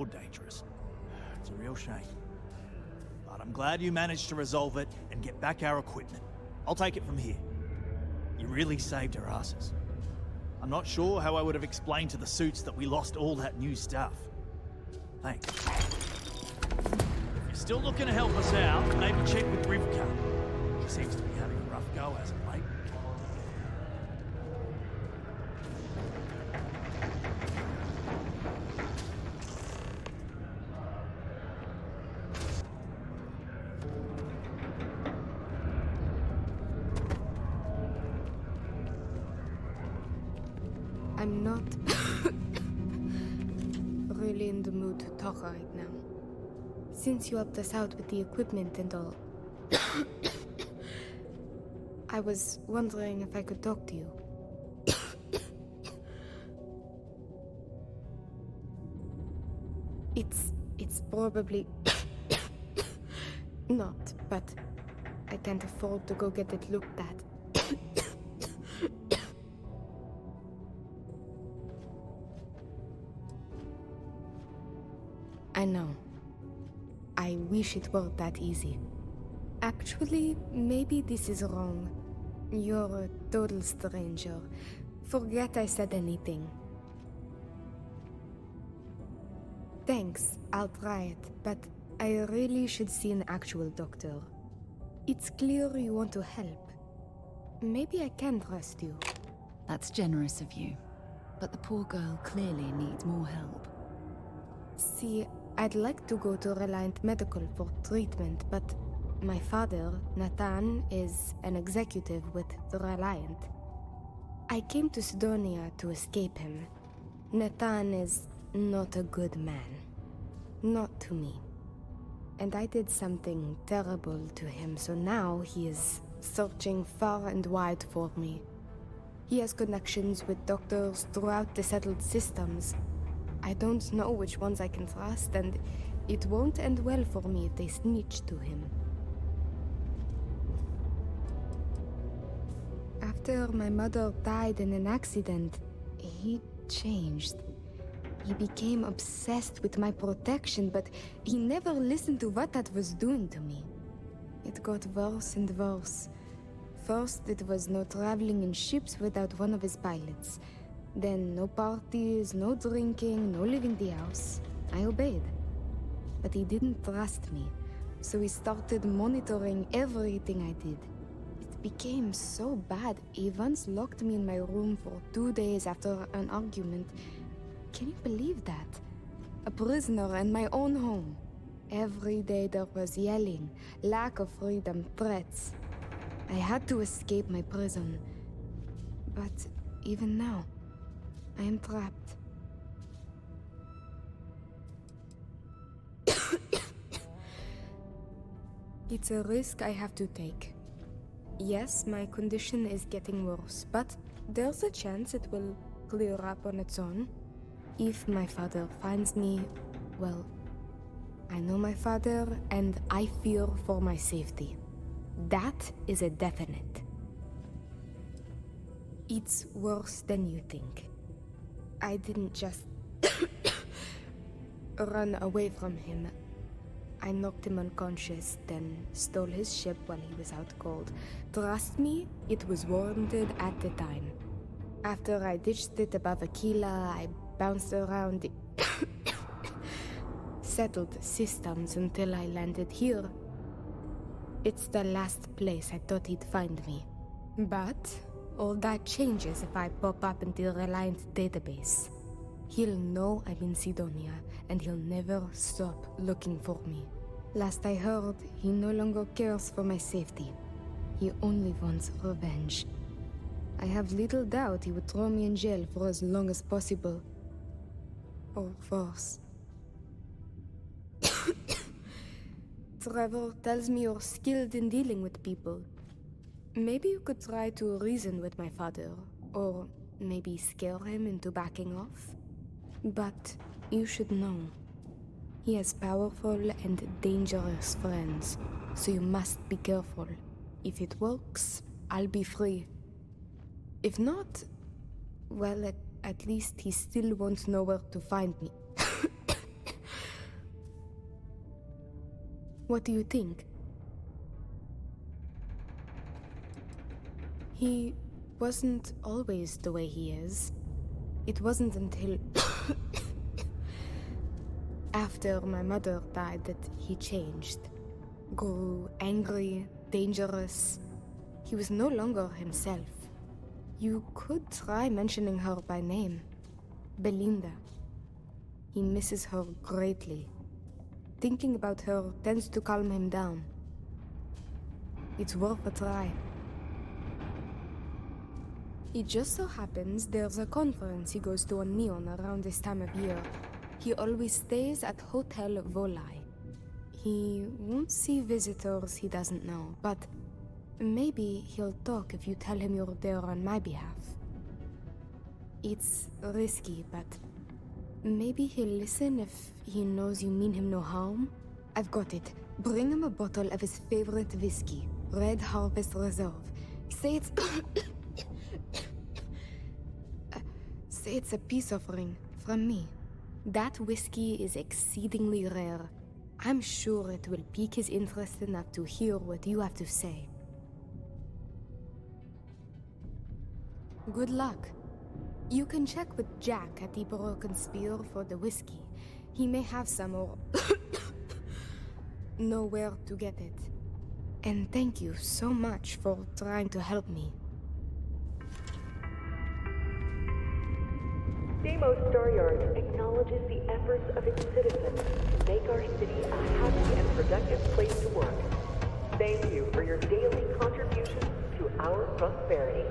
more dangerous. It's a real shame. But I'm glad you managed to resolve it and get back our equipment. I'll take it from here. You really saved our asses. I'm not sure how I would have explained to the suits that we lost all that new stuff. Thanks. If you're still looking to help us out, maybe check with Rivka. She seems to be having a rough go as of late. I'm not really in the mood to talk right now. Since you helped us out with the equipment and all, I was wondering if I could talk to you. It's probably not, but I can't afford to go get it looked at. I know. I wish it were that easy. Actually, maybe this is wrong. You're a total stranger. Forget I said anything. Thanks, I'll try it, but I really should see an actual doctor. It's clear you want to help. Maybe I can trust you. That's generous of you, but the poor girl clearly needs more help. See, I'd like to go to Reliant Medical for treatment, but my father, Nathan, is an executive with the Reliant. I came to Cydonia to escape him. Nathan is not a good man. Not to me. And I did something terrible to him, so now he is searching far and wide for me. He has connections with doctors throughout the settled systems. I don't know which ones I can trust, and it won't end well for me if they snitch to him. After my mother died in an accident, he changed. He became obsessed with my protection, but he never listened to what that was doing to me. It got worse and worse. First, it was no traveling in ships without one of his pilots. Then no parties, no drinking, no leaving the house. I obeyed. But he didn't trust me, so he started monitoring everything I did. It became so bad, he once locked me in my room for 2 days after an argument. Can you believe that? A prisoner in my own home. Every day there was yelling, lack of freedom, threats. I had to escape my prison. But even now, I am trapped. It's a risk I have to take. Yes, my condition is getting worse, but there's a chance it will clear up on its own. If my father finds me, well, I know my father and I fear for my safety. That is a definite. It's worse than you think. I didn't just run away from him. I knocked him unconscious, then stole his ship while he was out cold. Trust me, it was warranted at the time. After I ditched it above Aquila, I bounced around the settled systems until I landed here. It's the last place I thought he'd find me. But all that changes if I pop up in the Reliant database. He'll know I'm in Cydonia, and he'll never stop looking for me. Last I heard, he no longer cares for my safety. He only wants revenge. I have little doubt he would throw me in jail for as long as possible. Or worse. Trevor tells me you're skilled in dealing with people. Maybe you could try to reason with my father, or maybe scare him into backing off. But you should know, he has powerful and dangerous friends, so you must be careful. If it works, I'll be free. If not, well, at least he still won't know where to find me. What do you think? He wasn't always the way he is. It wasn't until after my mother died that he changed. Grew angry, dangerous. He was no longer himself. You could try mentioning her by name. Belinda. He misses her greatly. Thinking about her tends to calm him down. It's worth a try. It just so happens there's a conference he goes to on Neon around this time of year. He always stays at Hotel Volai. He won't see visitors he doesn't know, but maybe he'll talk if you tell him you're there on my behalf. It's risky, but maybe he'll listen if he knows you mean him no harm. I've got it. Bring him a bottle of his favorite whiskey, Red Harvest Reserve. Say it's... say it's a peace offering from me. That whiskey is exceedingly rare. I'm sure it will pique his interest enough to hear what you have to say. Good luck. You can check with Jack at the Broken Spear for the whiskey. He may have some or know where to get it. And thank you so much for trying to help me. Deimos Staryard acknowledges the efforts of its citizens to make our city a happy and productive place to work. Thank you for your daily contributions to our prosperity.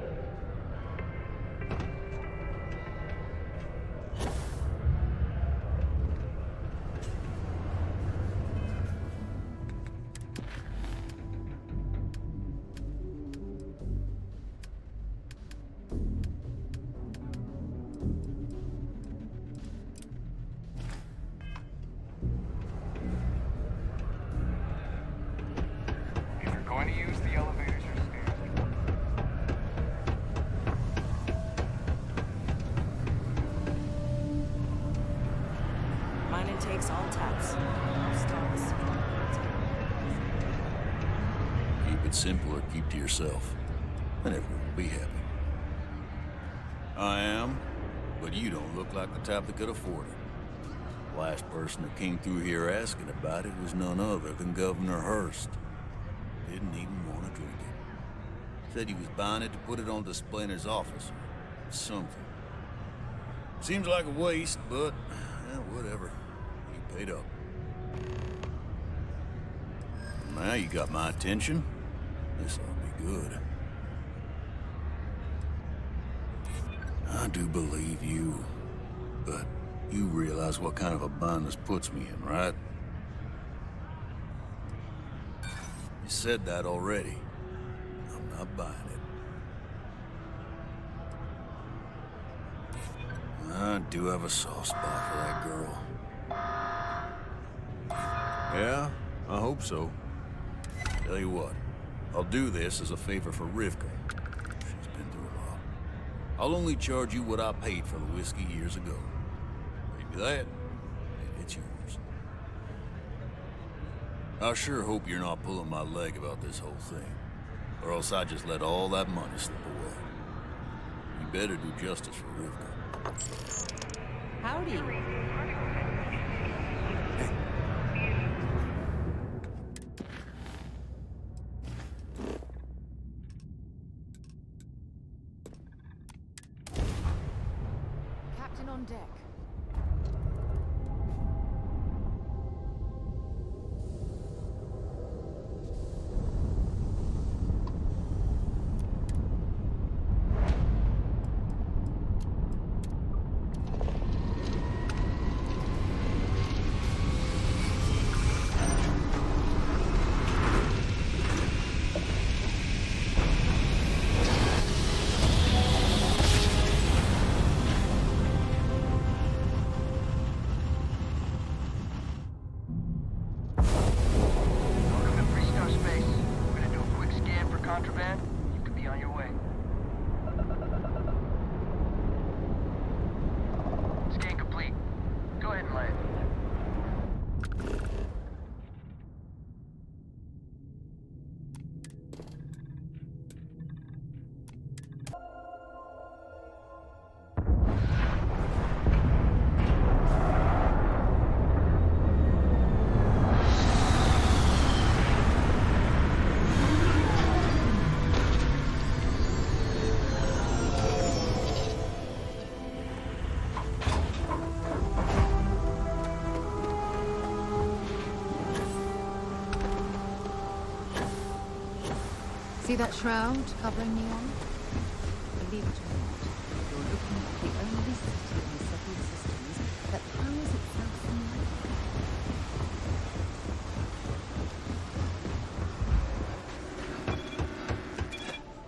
Simple or keep to yourself, and everyone will be happy. I am, but you don't look like the type that could afford it. Last person that came through here asking about it was none other than Governor Hurst. Didn't even want to drink it. Said he was buying it to put it on display in his office or something. Seems like a waste, but whatever. He paid up. Now you got my attention. This'll be good. I do believe you, but you realize what kind of a bind this puts me in, right? You said that already. I'm not buying it. I do have a soft spot for that girl. Yeah, I hope so. Tell you what. I'll do this as a favor for Rivka. She's been through a lot. I'll only charge you what I paid for the whiskey years ago. Maybe that, and it's yours. I sure hope you're not pulling my leg about this whole thing, or else I just let all that money slip away. You better do justice for Rivka. Howdy. On deck. See that shroud covering Neon? Believe it or not, you're looking at the only city in the settled systems that powers itself from light.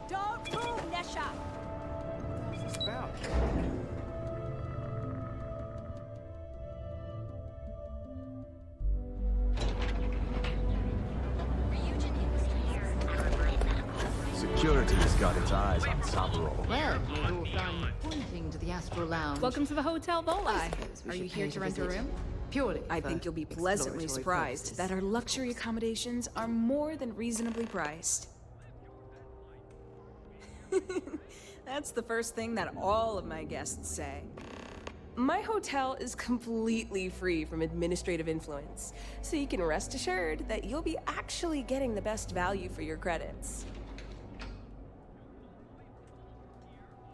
Don't move, Nesha! What's this about? Security's got its eyes on Tbull. Well, you're all signs pointing to the Astral Lounge. Welcome to the Hotel Volai. Are you here to rent a room? Purely I for think you'll be pleasantly exploratory surprised purposes. that our luxury accommodations are more than reasonably priced. That's the first thing that all of my guests say. My hotel is completely free from administrative influence, so you can rest assured that you'll be actually getting the best value for your credits.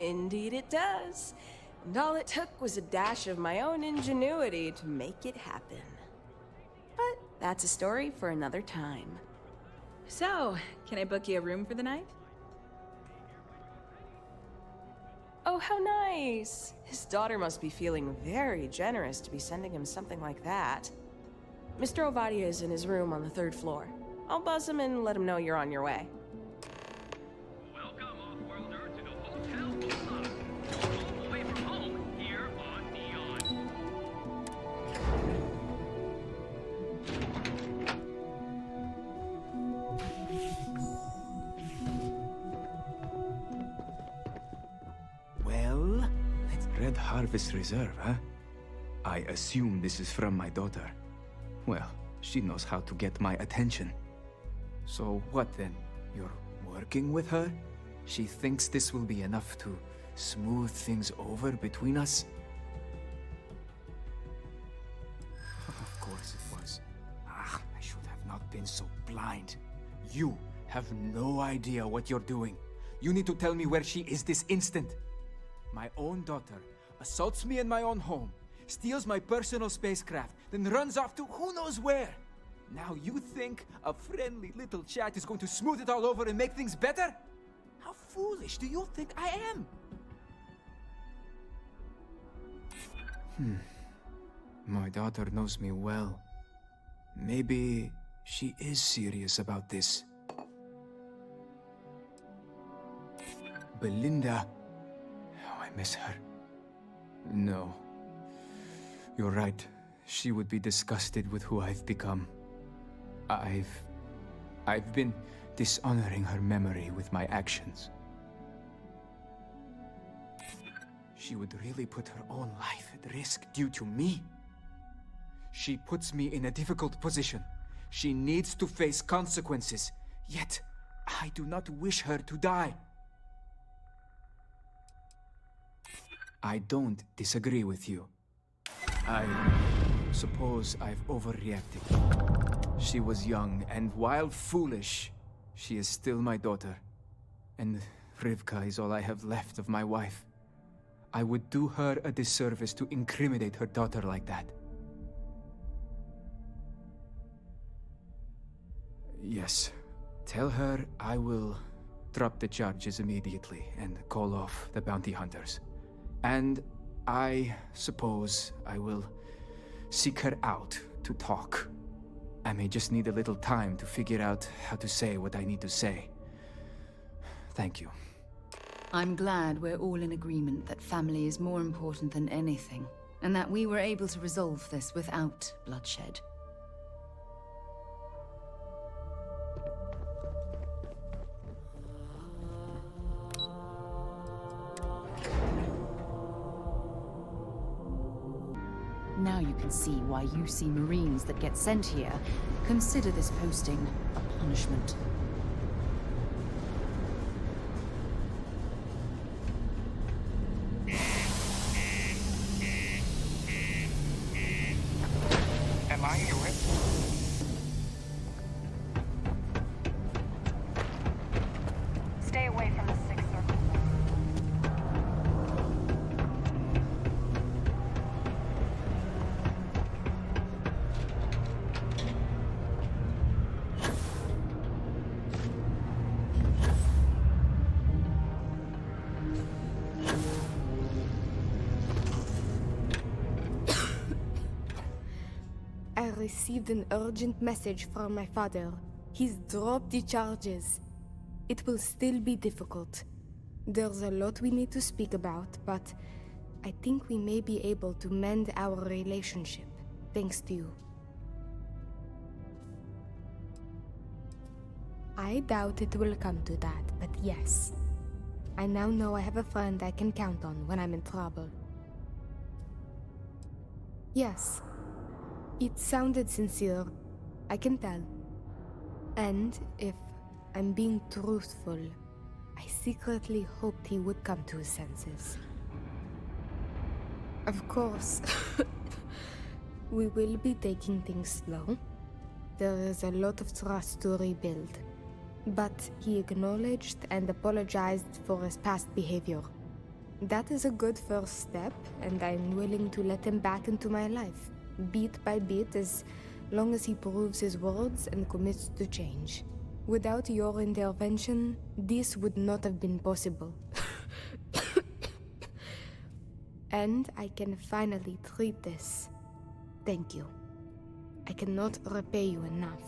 Indeed it does. And all it took was a dash of my own ingenuity to make it happen. But that's a story for another time. So, can I book you a room for the night? Oh, how nice! His daughter must be feeling very generous to be sending him something like that. Mr. Ovadia is in his room on the 3rd floor. I'll buzz him and let him know you're on your way. Welcome, Off-Worlder, to the Hotel Volai. You're home away from home here on Neon. Well, Red Harvest Reserve, huh? I assume this is from my daughter. Well, she knows how to get my attention. So what then? You're working with her? She thinks this will be enough to smooth things over between us? Of course it was. Ah, I should have not been so blind. You have no idea what you're doing. You need to tell me where she is this instant. My own daughter assaults me in my own home, steals my personal spacecraft, then runs off to who knows where. Now you think a friendly little chat is going to smooth it all over and make things better? How foolish do you think I am? My daughter knows me well. Maybe she is serious about this. Belinda. Oh, I miss her. No. You're right. She would be disgusted with who I've become. I've been dishonoring her memory with my actions. She would really put her own life at risk due to me. She puts me in a difficult position. She needs to face consequences. Yet, I do not wish her to die. I don't disagree with you. I suppose I've overreacted. She was young, and while foolish, she is still my daughter. And Rivka is all I have left of my wife. I would do her a disservice to incriminate her daughter like that. Yes, tell her I will drop the charges immediately and call off the bounty hunters. And I suppose I will seek her out to talk. I may just need a little time to figure out how to say what I need to say. Thank you. I'm glad we're all in agreement that family is more important than anything, and that we were able to resolve this without bloodshed. Now you can see why you see Marines that get sent here consider this posting a punishment. Am I your rep? Stay away from the Sixth Circle. I received an urgent message from my father. He's dropped the charges. It will still be difficult. There's a lot we need to speak about, but I think we may be able to mend our relationship, thanks to you. I doubt it will come to that, but yes. I now know I have a friend I can count on when I'm in trouble. Yes. It sounded sincere. I can tell. And if I'm being truthful, I secretly hoped he would come to his senses. Of course, we will be taking things slow. There is a lot of trust to rebuild. But he acknowledged and apologized for his past behavior. That is a good first step, and I'm willing to let him back into my life, bit by bit, as long as he proves his words and commits to change. Without your intervention, this would not have been possible. And I can finally treat this. Thank you. I cannot repay you enough.